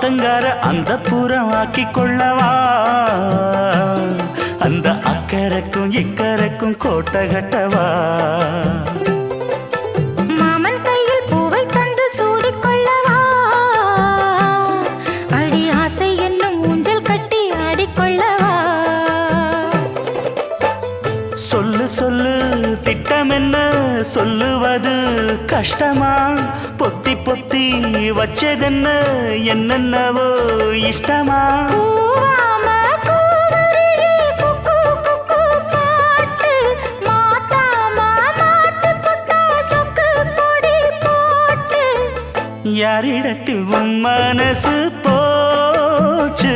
ஆத்தங்கார அந்த புறம் ஆக்கி கொள்ளவா அந்த அக்கறைக்கும் இக்கரைக்கும் கோட்டை கட்டவா மாமன் கையில் பூவை தந்து சூடிக்கொள்ளவா அடி ஆசை என்னும் ஊஞ்சல் கட்டி ஆடிக்கொள்ளவா சொல்லு சொல்லு திட்டம் என்ன சொல்லுவது கஷ்டமா பொத்தி பொத்தி வச்சதென்ன என்னென்னவோ இஷ்டமா யாரிடத்தில் உன் மனசு போச்சு